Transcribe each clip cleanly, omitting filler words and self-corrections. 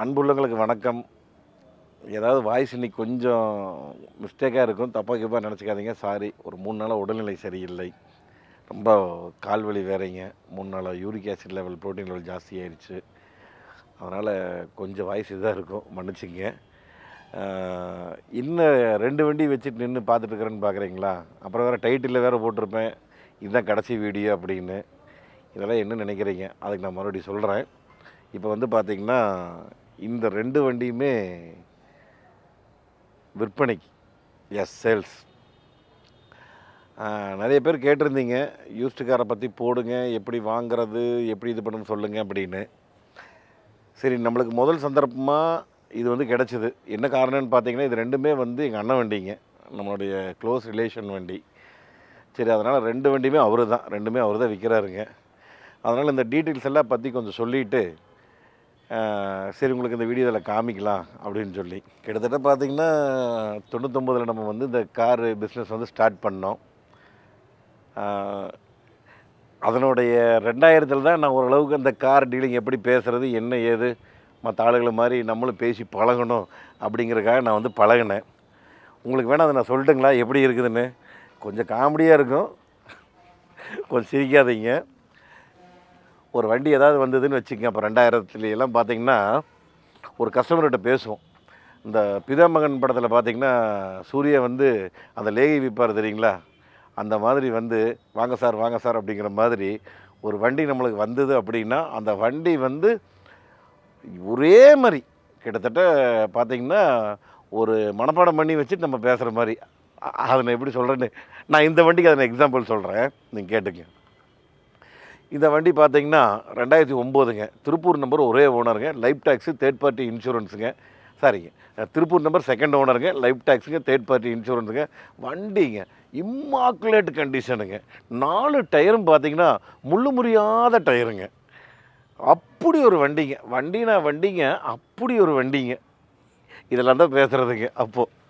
அன்புள்ளங்களுக்கு வணக்கம். ஏதாவது வாய்ஸ் இன்னைக்கு கொஞ்சம் மிஸ்டேக்காக இருக்கும். தப்பா கிப்பா நினச்சிக்காதீங்க. சாரி. ஒரு 3 நாளா உடல்நிலை சரியில்லை. ரொம்ப கால் வலி வேறங்க. 3 நாளா uric acid level, protein level ஜாஸ்தி ஆயிடுச்சு. அதனால் கொஞ்சம் வாய்ஸ் இதாக இருக்கும். மன்னிச்சுக்கங்க. ஆ, இன்னும் 2 வண்டி வச்சுட்டு நின்று பார்த்துட்டு இருக்கிறேன்னு பார்க்குறீங்களா? அப்புறம் வேறு டைட்டிலில் வேறு போட்டிருப்பேன். இதுதான் கடைசி வீடியோ அப்படின்னு. இதெல்லாம் என்ன நினைக்கிறீங்க? அதுக்கு நான் மறுபடியும் சொல்கிறேன். இப்போ வந்து பார்த்தீங்கன்னா, இந்த 2 வண்டியுமே விற்பனைக்கு. Yes, sales. நெறைய பேர் கேட்டிருந்தீங்க, யூஸ்டு காரை பற்றி போடுங்க, எப்படி வாங்குறது, எப்படி இது பண்ணணும்னு சொல்லுங்க அப்படின்னு. சரி, நம்மளுக்கு முதல் சந்தர்ப்பமா இது வந்து கிடச்சிது. என்ன காரணம்னு பார்த்தீங்கன்னா, இது 2மே வந்து எங்கள் அண்ணன் வண்டிங்க. நம்மளுடைய க்ளோஸ் ரிலேஷன் வண்டி. சரி, அதனால் 2 வண்டியுமே அவரு தான். 2மே அவரு தான் விற்கிறாருங்க. அதனால் இந்த டீட்டெயில்ஸ் எல்லாம் பற்றி கொஞ்சம் சொல்லிவிட்டு, சரி உங்களுக்கு இந்த வீடியோ இதில் காமிக்கலாம் அப்படின்னு சொல்லி. கிட்டத்தட்ட பார்த்தீங்கன்னா 99ல் நம்ம வந்து இந்த காரு பிஸ்னஸ் வந்து ஸ்டார்ட் பண்ணோம். அதனுடைய 2000ல் தான் நான் ஓரளவுக்கு அந்த கார் டீலிங் எப்படி பேசுகிறது, என்ன ஏது, மற்ற ஆளுகளை மாதிரி நம்மளும் பேசி பழகணும் அப்படிங்கிறதுக்காக நான் வந்து பழகினேன். உங்களுக்கு வேணால் அதை நான் சொல்லட்டுங்களா எப்படி இருக்குதுன்னு? கொஞ்சம் காமெடியாக இருக்கும், கொஞ்சம் சிரிக்காதீங்க. ஒரு வண்டி ஏதாவது வந்ததுன்னு வச்சுக்கங்க, அப்போ 2000 பார்த்தீங்கன்னா ஒரு கஸ்டமர்கிட்ட பேசுவோம். இந்த பிதாமகன் படத்தில் பார்த்தீங்கன்னா சூர்யா வந்து அந்த லேகி விற்பார் தெரியுங்களா? அந்த மாதிரி வந்து வாங்க சார் வாங்க சார் அப்படிங்கிற மாதிரி ஒரு வண்டி நம்மளுக்கு வந்தது அப்படின்னா, அந்த வண்டி வந்து ஒரே மாதிரி கிட்டத்தட்ட பார்த்தீங்கன்னா ஒரு மனப்பாடம் பண்ணி வச்சுட்டு நம்ம பேசுகிற மாதிரி. அதை நான் எப்படி சொல்கிறேன்னு, நான் இந்த வண்டிக்கு அதை நான் எக்ஸாம்பிள் சொல்கிறேன், நீங்கள் கேட்டுங்க. இந்த வண்டி பார்த்தீங்கன்னா 2009ங்க. திருப்பூர் நம்பர் ஒரே ஓனருங்க. லைஃப் டேக்ஸு, தேர்ட் பார்ட்டி இன்சூரன்ஸுங்க. சாரிங்க, திருப்பூர் நம்பர் செகண்ட் ஓனருங்க. லைஃப் டேக்ஸுங்க, தேர்ட் பார்ட்டி இன்சூரன்ஸுங்க. வண்டிங்க இம்மாக்குலேட் கண்டிஷனுங்க. 4 டயரும் பார்த்தீங்கன்னா முள்ளு முறியாத டயருங்க. அப்படி ஒரு வண்டிங்க. வண்டிங்க அப்படி ஒரு வண்டிங்க. இதெல்லாம் தான் பேசுகிறதுங்க. அப்போது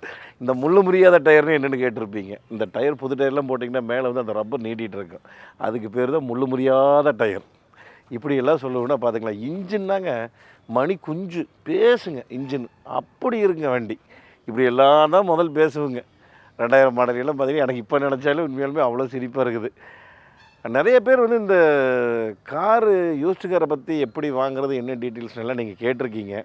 இந்த முள்ளு முறியாத டயர்னு என்னென்னு கேட்டிருப்பீங்க. இந்த டயர் புது டயர்லாம் போட்டிங்கன்னா மேலே வந்து அந்த ரப்பர் நீட்டிகிட்டு இருக்கும். அதுக்கு பேர் தான் முள்ளு முறியாத டயர். இப்படியெல்லாம் சொல்லுவோன்னா பார்த்துக்கலாம். இன்ஜின்னாங்க மணி குஞ்சு பேசுங்க இன்ஜின். அப்படி இருக்குங்க வண்டி. இப்படி எல்லாம் தான் முதல் பேசுவோங்க. 2000 மாடல் எல்லாம் பார்த்தீங்கன்னா எனக்கு இப்போ நினச்சாலும் உண்மையாலுமே அவ்வளோ சிரிப்பாக இருக்குது. நிறைய பேர் வந்து இந்த காரு யூஸ்டு காரை பற்றி எப்படி வாங்குறது, என்ன டீட்டெயில்ஸ்னெல்லாம் நீங்கள் கேட்டிருக்கீங்க.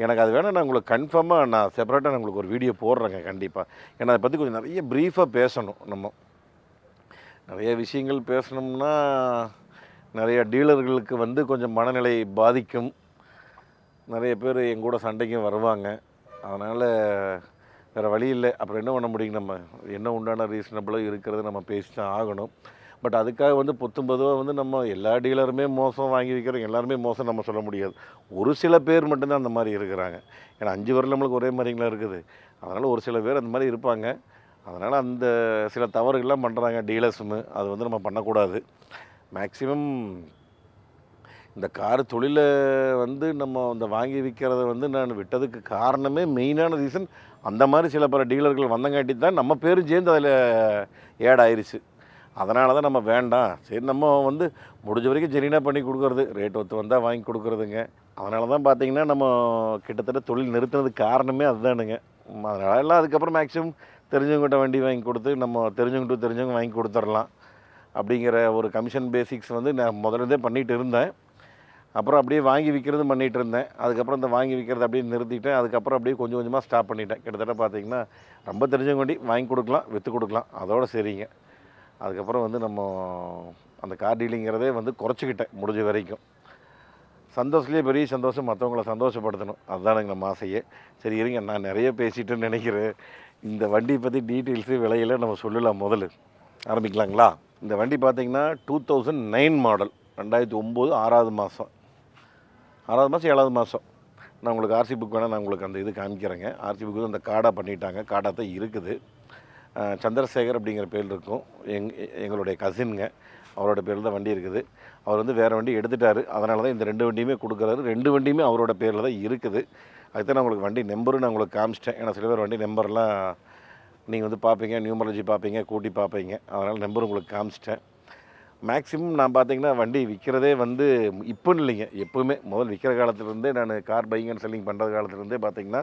எனக்கு அது வேணால் நான் உங்களுக்கு கன்ஃபார்மாக நான் செப்பரேட்டாக நான் உங்களுக்கு ஒரு வீடியோ போடுறேங்க கண்டிப்பாக. ஏன்னா அதை பற்றி கொஞ்சம் நிறைய ப்ரீஃபாக பேசணும். நம்ம நிறைய விஷயங்கள் பேசணும்னா நிறைய டீலர்களுக்கு வந்து கொஞ்சம் மனநிலை பாதிக்கும். நிறைய பேர் எங்கூட சண்டைக்கும் வருவாங்க. அதனால் வேறு வழி இல்லை. அப்புறம் என்ன பண்ண முடியும்? நம்ம என்ன உண்டான ரீசனபிளாக இருக்கிறது நம்ம பேசி தான் ஆகணும். பட் அதுக்காக வந்து பொதுவாக வந்து நம்ம எல்லா டீலருமே மோசம் வாங்கி வைக்கிறோம், எல்லாருமே மோசம் நம்ம சொல்ல முடியாது. ஒரு சில பேர் மட்டும்தான் அந்த மாதிரி இருக்கிறாங்க. ஏன்னா 5 வரல நம்மளுக்கு ஒரே மாதிரிங்களா இருக்குது. அதனால் ஒரு சில பேர் அந்த மாதிரி இருப்பாங்க. அதனால் அந்த சில தவறுகள்லாம் பண்ணுறாங்க டீலர்ஸுமே. அது வந்து நம்ம பண்ணக்கூடாது. மேக்ஸிமம் இந்த கார் தொழிலை வந்து நம்ம அந்த வாங்கி விற்கிறத வந்து நான் விட்டதுக்கு காரணமே மெயினான ரீசன் அந்த மாதிரி சில பல டீலர்கள் வந்தங்காட்டி தான் நம்ம பேரும் சேர்ந்து அதில் ஏட் ஆயிடுச்சு. அதனால தான் நம்ம வேண்டாம், சரி நம்ம வந்து முடிஞ்ச வரைக்கும் ஜெனினாக பண்ணி கொடுக்குறது, ரேட் ஒத்து வந்தால் வாங்கி கொடுக்குறதுங்க. அதனால தான் பார்த்திங்கன்னா நம்ம கிட்டத்தட்ட தொழில் நிறுத்தினதுக்கு காரணமே அதுதானுங்க. அதனால எல்லாம் அதுக்கப்புறம் மேக்ஸிமம் தெரிஞ்சவங்ககிட்ட வண்டி வாங்கி கொடுத்து நம்ம தெரிஞ்சவங்க வாங்கி கொடுத்துடலாம் அப்படிங்கிற ஒரு கமிஷன் பேசிக்ஸ் வந்து நான் முதல்ல பண்ணிகிட்டு இருந்தேன். அப்புறம் அப்படியே வாங்கி விற்கிறது பண்ணிகிட்டு இருந்தேன். அதுக்கப்புறம் இந்த வாங்கி விற்கிறது அப்படியே நிறுத்திட்டேன். அதுக்கப்புறம் அப்படியே கொஞ்சம் கொஞ்சமாக ஸ்டாப் பண்ணிட்டேன். கிட்டத்தட்ட பார்த்திங்கன்னா ரொம்ப தெரிஞ்சவங்க வண்டி வாங்கி கொடுக்கலாம், விற்று கொடுக்கலாம், அதோடு சரிங்க. அதுக்கப்புறம் வந்து நம்ம அந்த கார் டீலிங்கிறதே வந்து குறைச்சிக்கிட்டேன் முடிஞ்ச வரைக்கும். சந்தோஷத்துலேயே பெரிய சந்தோஷம் மற்றவங்கள சந்தோஷப்படுத்தணும், அதுதானுங்க நம்ம ஆசையே. சரி இருங்க, நான் நிறைய பேசிட்டேன்னு நினைக்கிறேன். இந்த வண்டியை பற்றி டீட்டெயில்ஸு விலையில் நம்ம சொல்லலாம். முதல்ல ஆரம்பிக்கலாங்களா? இந்த வண்டி பார்த்திங்கன்னா 2009 மாடல். 2009 6வது மாதம் 7வது மாதம். நான் உங்களுக்கு ஆர்சி புக் வேணால் நான் உங்களுக்கு அந்த இது காமிக்கிறேங்க. ஆர்சி புக்கு அந்த கார்டாக பண்ணிட்டாங்க. கார்டாக தான் இருக்குது. சந்திரசேகர் அப்படிங்கிற பேர் இருக்கும். எங்களுடைய கசின்ங்க, அவரோட பேரில் தான் வண்டி இருக்குது. அவர் வந்து வேறு வண்டி எடுத்துட்டார். அதனால தான் இந்த 2 வண்டியுமே கொடுக்குறாரு. 2 வண்டியுமே அவரோட பேரில் தான் இருக்குது. அதுதான் நான் உங்களுக்கு வண்டி நம்பரும் நான் உங்களுக்கு காமிச்சிட்டேன். ஏன்னா சில பேர் வண்டி நம்பர்லாம் நீங்கள் வந்து பார்ப்பீங்க, நியூமராலஜி பார்ப்பீங்க, கூட்டி பார்ப்பீங்க. அதனால் நம்பர் உங்களுக்கு காமிச்சிட்டேன். மேக்ஸிமம் நான் பார்த்தீங்கன்னா வண்டி விற்கிறதே வந்து இப்போன்னு இல்லைங்க, எப்போவுமே முதல் விற்கிற காலத்துலேருந்தே நான் கார் பையிங் அண்ட் செல்லிங் பண்ணுற காலத்துலேருந்தே பார்த்தீங்கன்னா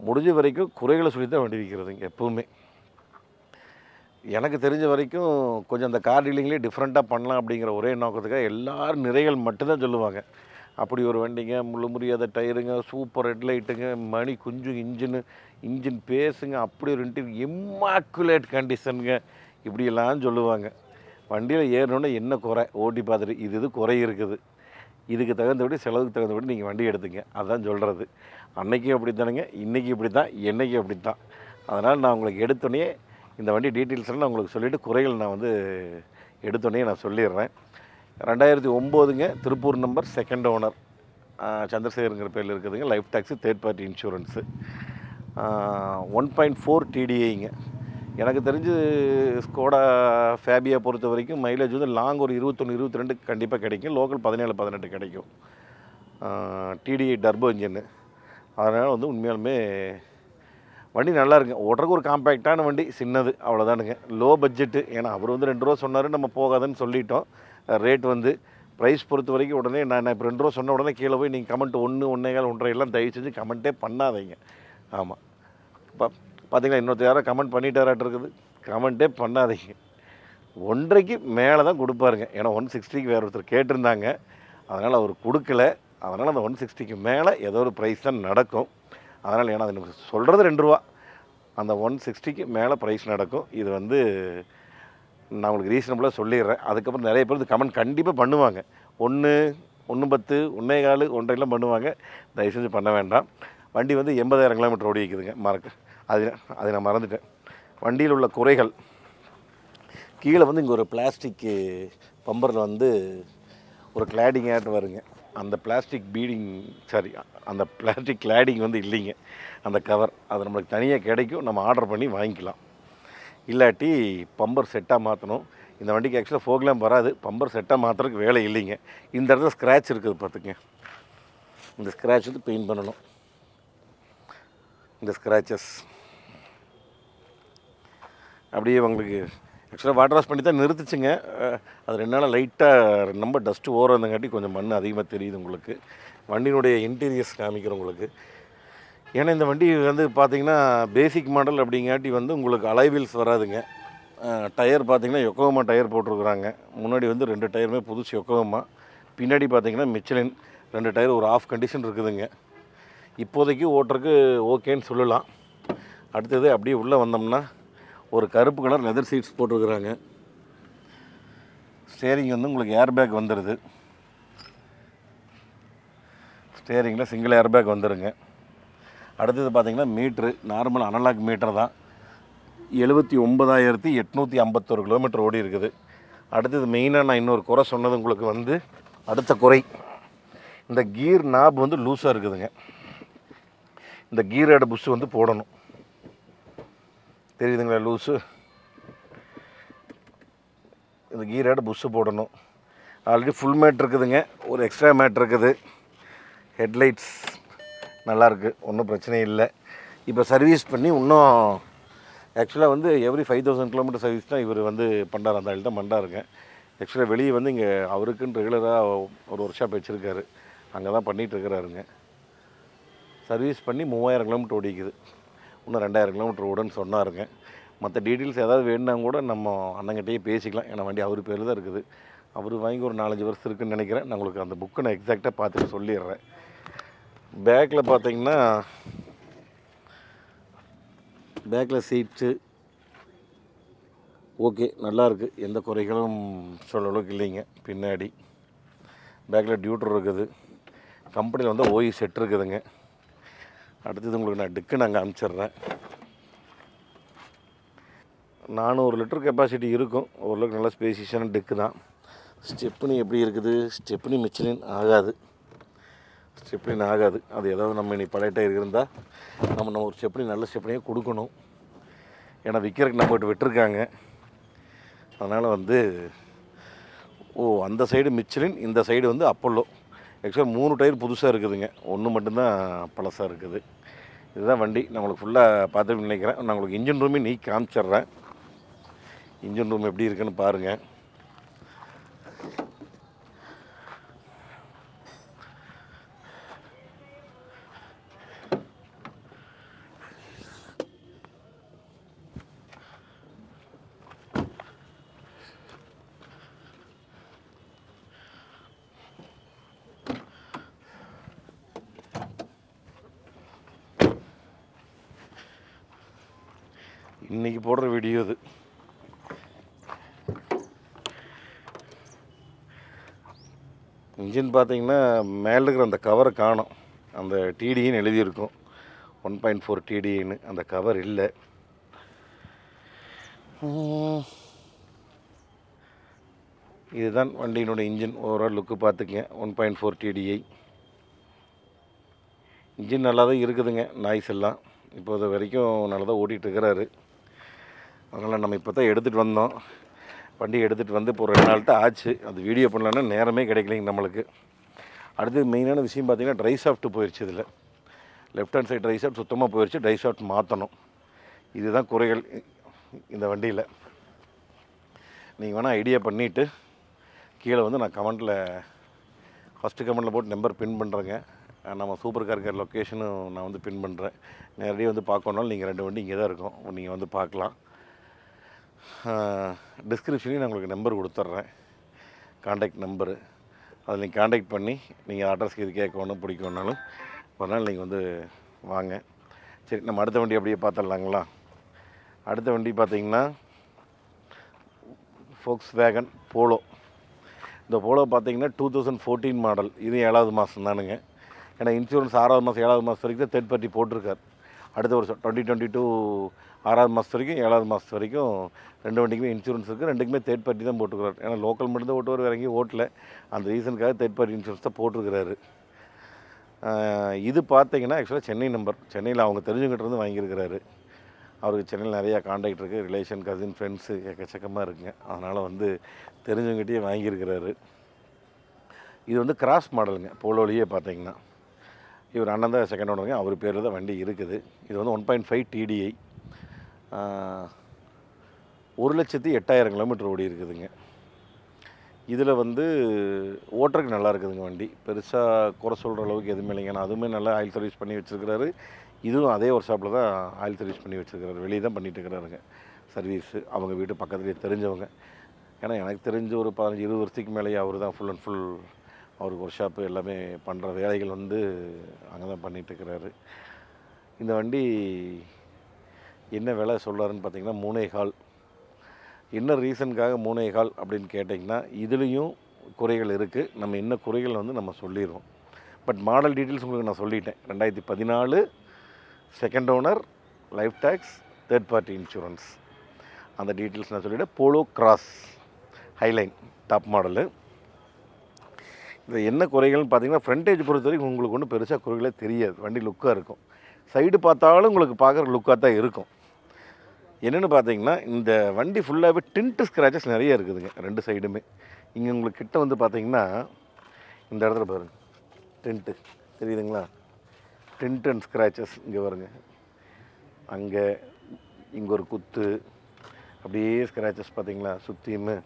முடிஞ்ச வரைக்கும் குறைகளை சொல்லி தான் வண்டி விற்கிறதுங்க எப்போவுமே. எனக்கு தெரிஞ்ச வரைக்கும் கொஞ்சம் அந்த கார் டீலிங்லேயே டிஃப்ரெண்ட்டாக பண்ணலாம் அப்படிங்கிற ஒரே நோக்கத்துக்காக எல்லோரும் நிறைகள் மட்டும்தான் சொல்லுவாங்க. அப்படி ஒரு வண்டிங்க, முழு முடியாத டயருங்க, சூப்பர் ஹெட்லைட்டுங்க, மணி குஞ்சு இன்ஜின் பேஸுங்க, அப்படி ஒரு இம்மாக்குலேட் கண்டிஷனுங்க, இப்படியெல்லாம் சொல்லுவாங்க. வண்டியில் ஏறணுன்னா என்ன குறை ஓட்டி பார்த்துட்டு இது குறை இருக்குது, இதுக்கு தகுந்தபடி செலவுக்கு தகுந்தபடி நீங்கள் வண்டி எடுத்துங்க, அதுதான் சொல்கிறது. அன்றைக்கும் அப்படி தானுங்க, இன்றைக்கி இப்படி தான், என்றைக்கும் அப்படி தான். அதனால் நான் உங்களுக்கு எடுத்தோடனே இந்த வண்டி டீட்டெயில்ஸ்லாம் நான் உங்களுக்கு சொல்லிவிட்டு குறைகள் நான் வந்து எடுத்தோடனே நான் சொல்லிடுறேன். 2009ங்க, திருப்பூர் நம்பர், செகண்ட் ஓனர், சந்திரசேகருங்கிற பேரில் இருக்குதுங்க. Life tax, third party insurance, 1.4 டிடிஐங்க. எனக்கு தெரிஞ்சு ஸ்கோடா ஃபேபியா பொறுத்த வரைக்கும் மைலேஜ் வந்து லாங் ஒரு 21 22 கண்டிப்பாக கிடைக்கும், லோக்கல் 17 18 கிடைக்கும். டிடிஐ டர்போ இன்ஜின்னு, அதனால் வந்து உண்மையாலுமே வண்டி நல்லா இருக்குங்க. ஓட்டுறதுக்கு ஒரு காம்பேக்டான வண்டி, சின்னது, அவ்வளோதானுங்க. லோ பட்ஜெட்டு, ஏன்னா அவர் வந்து 2 ரூபா சொன்னார், நம்ம போகாதுன்னு சொல்லிட்டோம். ரேட் வந்து ப்ரைஸ் பொறுத்த வரைக்கும் உடனே நான் இப்போ 2 ரூபா சொன்ன உடனே கீழே போய் நீங்கள் கமெண்ட் 1 1.25 1.5 எல்லாம் தயவு செஞ்சு கமெண்ட்டே பண்ணாதீங்க. ஆமாம், பார்த்தீங்களா இன்னொருத்தர் யாரோ கமெண்ட் பண்ணிட்டாராட்டு இருக்குது, கமெண்ட்டே பண்ணாதீங்க. 1.5க்கு மேலே தான் கொடுப்பாருங்க. ஏன்னா 160க்கு வேறு ஒருத்தர் கேட்டிருந்தாங்க, அதனால் அவர் கொடுக்கல. அதனால் அந்த 160க்கு மேலே ஏதோ ஒரு ப்ரைஸ் தான் நடக்கும். அதனால் ஏன்னா அது சொல்கிறது 2 ரூபா, அந்த 160க்கு மேலே ப்ரைஸ் நடக்கும். இது வந்து நான் உங்களுக்கு ரீசனபுளாக சொல்லிடுறேன். அதுக்கப்புறம் நிறைய பேர் இந்த கமெண்ட் கண்டிப்பாக பண்ணுவாங்க, 1 1.10 1.25 1.5 பண்ணுவாங்க. தயவு செஞ்சு பண்ண வேண்டாம். வண்டி வந்து 80,000 கிலோமீட்டர் ஓடி இருக்குதுங்க. அது நான் மறந்துட்டேன். வண்டியில் உள்ள குறைகள், கீழே வந்து இங்கே ஒரு பிளாஸ்டிக்கு பம்பரில் வந்து ஒரு கிளாடிங் ஆட் வருங்க. அந்த பிளாஸ்டிக் அந்த பிளாஸ்டிக் கிளாடிங் வந்து இல்லைங்க, அந்த கவர். அது நம்மளுக்கு தனியாக கிடைக்கும், நம்ம ஆர்டர் பண்ணி வாங்கிக்கலாம். இல்லாட்டி பம்பர் செட்டாக மாற்றணும். இந்த வண்டிக்கு ஆக்சுவலாக ஃபோக்லாம் வராது, பம்பர் செட்டாக மாற்றுறதுக்கு வேலை இல்லைங்க. இந்த இடத்துல ஸ்க்ராட்ச் இருக்குது பார்த்துங்க, இந்த ஸ்க்ராட்ச் வந்து பெயிண்ட் பண்ணணும். இந்த ஸ்க்ராச்சஸ் அப்படியே உங்களுக்கு ஆக்சுவலாக வாட்டர் வாஷ் பண்ணி தான் நிறுத்துச்சுங்க. அது 2 நாளாக லைட்டாக ரொம்ப டஸ்ட்டு ஓரம் இருந்தங்காட்டி கொஞ்சம் மண் அதிகமாக தெரியுது உங்களுக்கு. வண்டியினுடைய இன்டீரியர்ஸ் காமிக்கிறேன் உங்களுக்கு. ஏன்னா இந்த வண்டி வந்து பார்த்திங்கன்னா பேசிக் மாடல் அப்படிங்காட்டி வந்து உங்களுக்கு அலைவீல்ஸ் வராதுங்க. டயர் பார்த்திங்கன்னா யொக்கோமா டயர் போட்டிருக்குறாங்க. முன்னாடி வந்து 2 டயருமே புதுசு யொக்கோமா, பின்னாடி பார்த்திங்கன்னா மிச்சலின் 2 டயர் ஒரு ஆஃப் கண்டிஷன் இருக்குதுங்க. இப்போதைக்கு ஓட்டுறதுக்கு ஓகேன்னு சொல்லலாம். அடுத்தது அப்படியே உள்ளே வந்தோம்னா ஒரு கருப்பு கலர் லெதர் சீட்ஸ் போட்டிருக்குறாங்க. ஸ்டேரிங் வந்து உங்களுக்கு ஏர் பேக் வந்துடுது. ஸ்டேரிங்கில் சிங்கிள் ஏர் பேக் வந்துடுங்க. அடுத்தது பார்த்திங்கன்னா மீட்ரு நார்மல் அனலாக் மீட்டர் தான். 79,851 கிலோமீட்டர் ஓடி இருக்குது. அடுத்தது மெயினாக நான் இன்னொரு குறை சொன்னது உங்களுக்கு வந்து அடுத்த குறை, இந்த கீர் நாப் வந்து லூஸாக இருக்குதுங்க. இந்த கீரோட புஷ் வந்து போடணும், தெரியுதுங்களா லூஸு, இந்த கீரோட புஷ்ஷு போடணும். ஆல்ரெடி ஃபுல் மேட் இருக்குதுங்க, ஒரு எக்ஸ்ட்ரா மேட் இருக்குது. ஹெட்லைட்ஸ் நல்லாயிருக்கு, ஒன்றும் பிரச்சனை இல்லை. இப்போ சர்வீஸ் பண்ணி இன்னும் ஆக்சுவலாக வந்து எவ்ரி 5,000 கிலோமீட்டர் சர்வீஸ் தான் இவர் வந்து பண்ணுறாரு, அந்த ஆள் தான் பண்ணுறாருங்க. ஆக்சுவலாக வெளியே வந்து இங்கே அவருக்குன்னு ரெகுலராக ஒரு ஒர்க் ஷாப் வச்சுருக்காரு, அங்கே தான் பண்ணிகிட்ருக்கிறாருங்க. சர்வீஸ் பண்ணி 3,000 கிலோமீட்டர் ஓடிக்குது, இன்னும் 2,000 கிலோமீட்டர் ஓடுன்னு சொன்னாருங்க. மற்ற டீட்டெயில்ஸ் ஏதாவது வேணுன்னா கூட நம்ம அண்ணங்கிட்டேயே பேசிக்கலாம். ஏன்னா வண்டி அவர் பேரில் தான் இருக்குது. அவர் வாங்கி ஒரு 4-5 வருஷம் இருக்குதுன்னு நினைக்கிறேன். நான் உங்களுக்கு அந்த புக்கை நான் எக்ஸாக்டாக பார்த்துட்டு சொல்லிடுறேன். பேக்கில் பார்த்தீங்கன்னா பேக்கில் சீட்ஸு ஓகே, நல்லாயிருக்கு, எந்த குறைகளும் சொல்ல அளவுக்கு இல்லைங்க. பின்னாடி பேக்கில் டியூட்டர் இருக்குது. கம்பெனியில் வந்து ஓய் செட் இருக்குதுங்க. அடுத்தது உங்களுக்கு நான் டிக்கு நாங்கள் அனுப்பிச்சிட்றேன். 400 லிட்டர் கெப்பாசிட்டி இருக்கும், ஓரளவுக்கு நல்ல ஸ்பேசியஸான டிக்கு தான். ஸ்டெப்னி எப்படி இருக்குது, ஸ்டெப்னி மிச்சலின் ஆகாது, ஸ்டெப்னின் ஆகாது. அது ஏதாவது நம்ம இனி பழைய டயர் இருந்தால் நம்ம ஒரு ஸ்டெப்னி நல்ல ஸ்டெப்னியாக கொடுக்கணும். ஏன்னா விற்கிறதுக்கு நம்மகிட்ட விட்டுருக்காங்க. அதனால் வந்து அந்த சைடு மிச்சலின், இந்த சைடு வந்து அப்போல்லோ. ஆக்சுவலாக 3 டயர் புதுசாக இருக்குதுங்க, 1 மட்டும்தான் பழசாக இருக்குது. இதுதான் வண்டி. நம்மளுக்கு ஃபுல்லாக பார்த்துட்டு நினைக்கிறேன். நான் உங்களுக்கு இன்ஜின் ரூமே நீ காமிச்சிட்றேன். இன்ஜின் ரூம் எப்படி இருக்குன்னு பாருங்கள். இன்றைக்கி போடுற வீடியோ இது. இன்ஜின் பார்த்தீங்கன்னா மேலே இருக்கிற அந்த கவரை காணும். அந்த டிடின்னு எழுதியிருக்கும் 1.4 டிடின்னு, அந்த கவர் இல்லை. இதுதான் வண்டியினுடைய இன்ஜின் ஓவரால் லுக்கு பார்த்துக்குங்க. 1.4 டிடிஐ இன்ஜின் நல்லா தான் இருக்குதுங்க. நாய்ஸ் எல்லாம் இப்போது வரைக்கும் நல்லா தான் ஓட்டிகிட்ருக்கிறாரு. அதனால் நம்ம இப்போ தான் எடுத்துகிட்டு வந்தோம். வண்டி எடுத்துகிட்டு வந்து இப்போ ஒரு 2 நாள் தான் ஆச்சு. அது வீடியோ பண்ணலான்னா நேரமே கிடைக்கலைங்க நம்மளுக்கு. அடுத்து மெயினான விஷயம் பார்த்திங்கன்னா ட்ரை ஷாஃப்ட்டு போயிடுச்சு. இதில் left hand side try shaft சுத்தமாக போயிடுச்சு. ட்ரை ஷாஃப்ட் மாற்றணும். இதுதான் குறைகள் இந்த வண்டியில். நீங்கள் வேணால் ஐடியா பண்ணிவிட்டு கீழே வந்து நான் கமெண்ட்டில் ஃபஸ்ட்டு கமெண்ட்டில் போட்டு நம்பர் பின் பண்ணுறேங்க. நம்ம சூப்பர் கார் கேர் லொக்கேஷனும் நான் வந்து பின் பண்ணுறேன். நேரடியாக வந்து பார்க்கணுன்னாலும் நீங்கள் 2 வண்டி இங்கே தான் இருக்கும், நீங்கள் வந்து பார்க்கலாம். டிஸ்கிரிப்ஷன்லேயும் நான் உங்களுக்கு நம்பர் கொடுத்துட்றேன், காண்டாக்ட் நம்பரு. அதில் நீங்கள் காண்டாக்ட் பண்ணி நீங்கள் அட்ரஸ்க்கு இது கேட்கணும் பிடிக்கணுன்னாலும் ஒரு நாள் நீங்கள் வந்து வாங்க. சரி, நம்ம அடுத்த வண்டி அப்படியே பார்த்துடலாங்களா? அடுத்த வண்டி பார்த்திங்கன்னா ஃபோக்ஸ்வேகன் போலோ. இந்த போலோ பார்த்திங்கன்னா 2014 மாடல். இது 7வது மாதம் தானுங்க. ஏன்னா இன்சூரன்ஸ் 6வது மாதம் 7வது மாதம் வரைக்கும் தான் தேர்ட் பார்ட்டி போட்டிருக்கார். அடுத்த வருஷம் 2022 6வது மாதம் வரைக்கும் 7வது மாதம் வரைக்கும் 2 வண்டிக்குமே இன்சூரன்ஸ் இருக்குது. 2க்குமே தேர்ட் பார்ட்டி தான் போட்டுருக்காரு. ஏன்னா லோக்கல் மட்டும் தான் ஓட்டுவார், வேறு எங்கேயும் ஓட்டல. அந்த ரீசனுக்காக தேர்ட் பார்ட்டி இன்சூரன்ஸ் தான் போட்டிருக்கிறாரு. இது பார்த்திங்கன்னா ஆக்சுவலாக சென்னை நம்பர். சென்னையில் அவங்க தெரிஞ்சுக்கிட்டேருந்து வாங்கியிருக்கிறாரு. அவருக்கு சென்னையில் நிறையா காண்டாக்ட் இருக்குது, ரிலேஷன், கசின், ஃப்ரெண்ட்ஸு எக்கச்சக்கமாக இருக்குங்க. அதனால் வந்து தெரிஞ்சவங்ககிட்டயே வாங்கியிருக்கிறாரு. இது வந்து கிராஸ் மாடலுங்க. போலோலியே பார்த்தீங்கன்னா இவர் அண்ணன் தான் செகண்ட் ஓனருங்க. அவர் பேரில் தான் வண்டி இருக்குது. இது வந்து 1.5 டிடிஐ, 1,08,000 கிலோமீட்டர் ஓடி இருக்குதுங்க. இதில் வந்து ஓட்டுறதுக்கு நல்லா இருக்குதுங்க வண்டி. பெருசாக குறை சொல்கிற அளவுக்கு எதுவுமே இல்லைங்க. ஏன்னா அதுவுமே நல்லா ஆயில் சர்வீஸ் பண்ணி வச்சுருக்கிறாரு. இதுவும் அதே ஒரு ஷாப்பில் தான் ஆயில் சர்வீஸ் பண்ணி வச்சுருக்கிறாரு. வெளியே தான் பண்ணிகிட்டு இருக்கிறாருங்க சர்வீஸு. அவங்க வீட்டு பக்கத்துலேயே தெரிஞ்சவங்க. ஏன்னா எனக்கு தெரிஞ்ச ஒரு 15-20 வருஷத்துக்கு மேலேயே அவர் தான் ஃபுல் அண்ட் ஃபுல் அவருக்கு ஒரு ஷாப்பு எல்லாமே பண்ணுற வேலைகள் வந்து அங்கே தான் பண்ணிகிட்ருக்கிறாரு. இந்த வண்டி என்ன விலை சொல்கிறாருன்னு பார்த்தீங்கன்னா 3.25. என்ன ரீசனுக்காக 3.25 அப்படின்னு கேட்டிங்கன்னா இதுலேயும் குறைகள் இருக்குது. நம்ம என்ன குறைகள் வந்து நம்ம சொல்லிடுவோம். பட் மாடல் டீட்டெயில்ஸ் உங்களுக்கு நான் சொல்லிட்டேன். 2014 second owner, life tax, third party insurance, அந்த டீட்டெயில்ஸ் நான் சொல்லிவிட்டேன். Polo cross highline top model. இது என்ன குறைகள்னு பார்த்தீங்கன்னா ஃப்ரண்டேஜ் பொறுத்த வரைக்கும் உங்களுக்கு ஒன்றும் பெருசாக குறைகளே தெரியாது. வண்டி லுக்காக இருக்கும். சைடு பார்த்தாலும் உங்களுக்கு பார்க்குற லுக்காக தான் இருக்கும். என்னென்னு பார்த்தீங்கன்னா இந்த வண்டி ஃபுல்லாகவே டின்ட்டு ஸ்க்ராச்சஸ் நிறைய இருக்குதுங்க 2 சைடுமே. இங்கே உங்களுக்கு கிட்ட வந்து பார்த்தீங்கன்னா இந்த இடத்துல பாருங்கள் டின்ட்டு தெரியுதுங்களா? டின்ட் அண்ட் ஸ்க்ராச்சஸ் இங்கே வருங்க. அங்கே இங்கே ஒரு குத்து அப்படியே ஸ்க்ராச்சஸ் பார்த்தீங்களா சுற்றியுமே.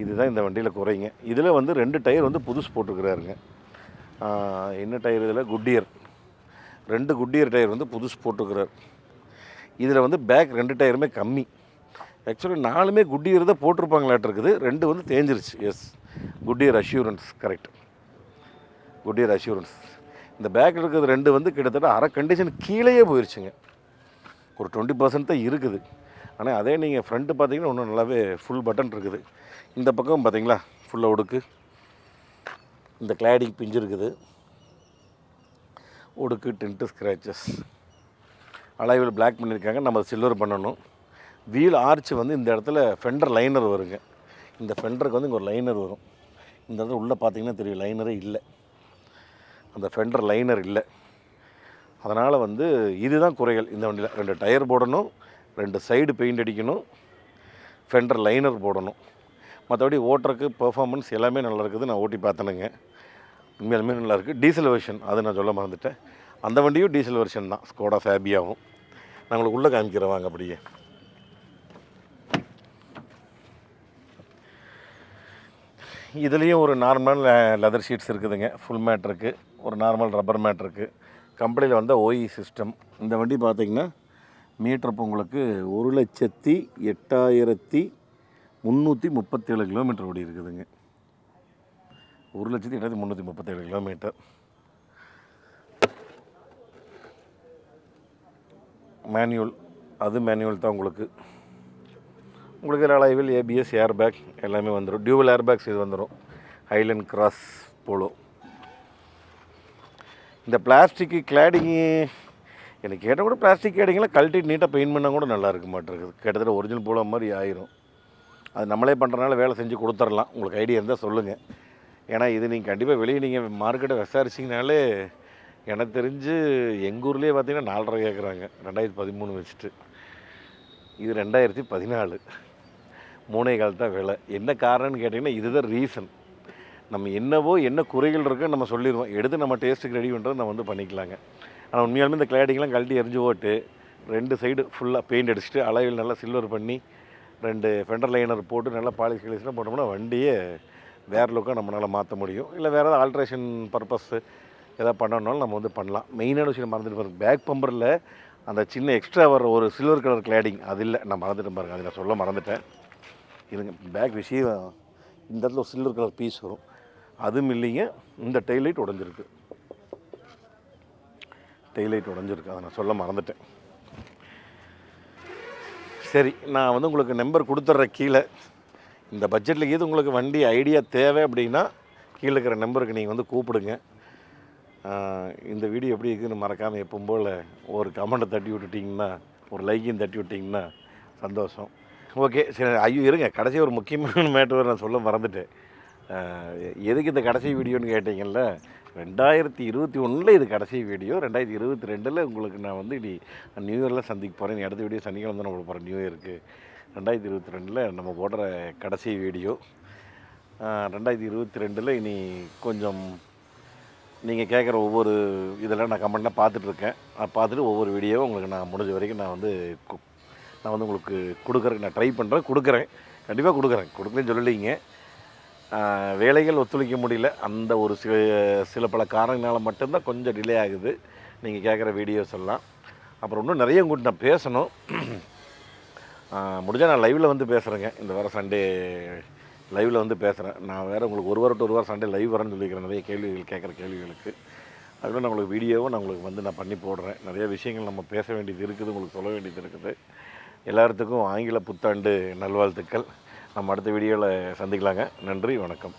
இதுதான் இந்த வண்டியில் குறைங்க. இதில் வந்து 2 டயர் வந்து புதுசு போட்டுருக்குறாருங்க. என்ன டயர் இதில்? குட்டியர். 2 குட்டியர் டயர் வந்து புதுசு போட்டுருக்குறாரு. இதில் வந்து பேக் 2 டயருமே கம்மி. ஆக்சுவலி 4மே குட்டியர் தான் போட்டிருப்பாங்களாட்டு இருக்குது. 2 வந்து தேஞ்சிருச்சு. Yes, Goodyear assurance, correct, Goodyear assurance. இந்த பேக்கில் இருக்கிறது 2 வந்து கிட்டத்தட்ட அரை கண்டிஷன் கீழேயே போயிடுச்சுங்க. ஒரு 20% தான் இருக்குது. ஆனால் அதே நீங்கள் ஃப்ரண்ட்டு பார்த்தீங்கன்னா இன்னும் நல்லாவே ஃபுல் பட்டன் இருக்குது. இந்த பக்கம் பார்த்தீங்களா ஃபுல்லாக ஒடுக்கு, இந்த கிளாடிங் பிஞ்சு இருக்குது, ஒடுக்கு, டின்ட்டு ஸ்க்ராச்சஸ். அலாய்வில் பிளாக் பண்ணியிருக்காங்க. நம்ம சில்வர் பண்ணணும். வீல் ஆர்ச் வந்து இந்த இடத்துல ஃபெண்டர் லைனர் வருங்க. இந்த ஃபெண்டருக்கு வந்து இங்கே ஒரு லைனர் வரும். இந்த இடத்துல உள்ளே பார்த்தீங்கன்னா தெரியும் லைனரே இல்லை. அந்த ஃபெண்டர் லைனர் இல்லை. அதனால் வந்து இதுதான் குறைகள் இந்த வண்டியில். 2 டயர் போடணும், 2 சைடு பெயிண்ட் அடிக்கணும், ஃபெண்டர் லைனர் போடணும். மற்றபடி ஓட்டுறக்கு பெர்ஃபார்மன்ஸ் எல்லாமே நல்லா இருக்குது. நான் ஓட்டி பார்த்தேனுங்க, உண்மையாலுமே நல்லாயிருக்கு. டீசல் வெர்ஷன் அது நான் சொல்ல மறந்துட்டேன். அந்த வண்டியும் டீசல் வெர்ஷன் தான், ஸ்கோடா ஃபேபியாவும். நான் உங்களுக்கு உள்ளே காமிக்கிறேன் வாங்க. அப்படியே இதுலேயும் ஒரு நார்மல் லெதர் ஷீட்ஸ் இருக்குதுங்க. ஃபுல் மேட் இருக்குது, ஒரு நார்மல் ரப்பர் மேட் இருக்குது. கம்பெனியில் வந்த ஓஇ சிஸ்டம். இந்த வண்டி பார்த்திங்கன்னா மீட்டர் இப்போ உங்களுக்கு 1,08,337 கிலோமீட்டர் ஓடி இருக்குதுங்க. 1,08,337 கிலோமீட்டர். மேனுவல் அது மேனுவல் தான் உங்களுக்கு. உங்களுக்கு இதில் அலைவில் ஏபிஎஸ், ஏர் பேக் எல்லாமே வந்துடும். டியூவல் ஏர் பேக்ஸ் இது வந்துடும். Highland cross polo. இந்த பிளாஸ்டிக்கு கிளாடிங்கு எனக்கு கேட்டால் கூட பிளாஸ்டிக் கிளாடிங்கெலாம் கழட்டி நீட்டாக பெயிண்ட் பண்ணால் கூட நல்லா இருக்க மாட்டேங்குது. கிட்டத்தட்ட ஒரிஜினல் போலோ மாதிரி ஆயிரும். அது நம்மளே பண்ணுறதுனால வேலை செஞ்சு கொடுத்துடலாம். உங்களுக்கு ஐடியா இருந்தால் சொல்லுங்கள். ஏன்னா இது நீங்கள் கண்டிப்பாக வெளியே நீங்கள் மார்க்கெட்டை விசாரிச்சிங்கனாலே எனக்கு தெரிஞ்சு எங்கள் ஊர்லேயே பார்த்தீங்கன்னா 4.5 கேட்குறாங்க 2013 வச்சுட்டு. இது 2014, 3.25 தான் விலை. என்ன காரணம்னு கேட்டிங்கன்னா இதுதான் ரீசன். நம்ம என்ன குறைகள் இருக்குன்னு நம்ம சொல்லிடுவோம். எடுத்து நம்ம டேஸ்ட்டுக்கு ரெடி பண்ணுறது நம்ம வந்து பண்ணிக்கலாங்க. ஆனால் உண்மையாலுமே இந்த கிளாடிங்லாம் கழட்டி எரிஞ்சு போட்டு 2 சைடு ஃபுல்லாக பெயிண்ட் அடிச்சுட்டு அலைவில் நல்லா சில்வர் பண்ணி 2 ஃபெண்டர் லைனர் போட்டு நல்லா பாலிஷ் கிளீஸ்லாம் போட்டோம்னா வண்டியே வேறு லுக்காக நம்மளால் மாற்ற முடியும். இல்லை வேறு ஏதாவது ஆல்ட்ரேஷன் பர்பஸ் எதாவது பண்ணணுன்னாலும் நம்ம வந்து பண்ணலாம். மெயினான விஷயம் மறந்துட்டு பாருங்கள், பேக் பம்பரில் அந்த சின்ன எக்ஸ்ட்ரா வர ஒரு சில்வர் கலர் கிளாடிங் அது இல்லை. நான் மறந்துட்டு பாருங்கள், அது நான் சொல்ல மறந்துட்டேன். இதுங்க பேக் விஷயம் இந்த இடத்துல ஒரு சில்வர் கலர் பீஸ் வரும், அதுவும் இல்லைங்க. இந்த டெய்லைட் உடஞ்சிருக்கு, அதை நான் சொல்ல மறந்துட்டேன். சரி, நான் வந்து உங்களுக்கு நம்பர் கொடுத்துட்றேன் கீழே. இந்த பட்ஜெட்டில் ஏது உங்களுக்கு வண்டி ஐடியா தேவை அப்படின்னா கீழே இருக்கிற நம்பருக்கு நீங்கள் வந்து கூப்பிடுங்க. இந்த வீடியோ எப்படி இருக்குதுன்னு மறக்காமல் எப்பவும் போல் ஒரு கமெண்ட்டை தட்டி விட்டுட்டிங்கன்னா, ஒரு லைக்கையும் தட்டி விட்டிங்கன்னா சந்தோஷம். ஓகே, சரி. ஐயோ இருங்க, கடைசி ஒரு முக்கியமான மேட்டர் நான் சொல்ல மறந்துட்டேன். எதுக்கு இந்த கடைசி வீடியோன்னு கேட்டிங்கல்ல, 2021 இது கடைசி வீடியோ. 2022 உங்களுக்கு நான் வந்து இனி நியூ இயரில் சந்திக்க போகிறேன். அடுத்த வீடியோ சனிக்கிழமை தான் நம்ம போகிறேன் நியூ இயருக்கு. 2022 நம்ம போடுற கடைசி வீடியோ. 2022 இனி கொஞ்சம் நீங்கள் கேட்குற ஒவ்வொரு இதெல்லாம் நான் கமெண்ட்லாம் பார்த்துட்ருக்கேன். பார்த்துட்டு ஒவ்வொரு வீடியோவும் உங்களுக்கு நான் முடிஞ்ச வரைக்கும் நான் வந்து உங்களுக்கு கொடுக்குறேன். நான் ட்ரை பண்ணுறேன், கொடுக்குறேன், கண்டிப்பாக கொடுக்குறேன்னு சொல்லலைங்க. வேலைகள் ஒத்துழைக்க முடியல, அந்த ஒரு சில பல காரணங்களால் மட்டும்தான் கொஞ்சம் டிலே ஆகுது நீங்கள் கேட்குற வீடியோஸ் எல்லாம். அப்புறம் இன்னும் நிறைய உங்கள்கிட்ட நான் பேசணும். முடிஞ்சால் நான் லைவில் வந்து பேசுகிறேங்க. இந்த வாரம் சண்டே லைவில் வந்து பேசுகிறேன். நான் வேறு உங்களுக்கு ஒரு வாரம் சண்டே லைவ் வரேன்னு சொல்லிக்கிறேன். நிறைய கேள்விகள் கேட்குற கேள்விகளுக்கு அதுக்குள்ள நான் உங்களுக்கு வீடியோவும் நான் உங்களுக்கு வந்து நான் பண்ணி போடுறேன். நிறைய விஷயங்கள் நம்ம பேச வேண்டியது இருக்குது, உங்களுக்கு சொல்ல வேண்டியது இருக்குது. எல்லாத்துக்கும் ஆங்கில புத்தாண்டு நல்வாழ்த்துக்கள். நம்ம அடுத்த வீடியோவில் சந்திக்கலாங்க. நன்றி, வணக்கம்.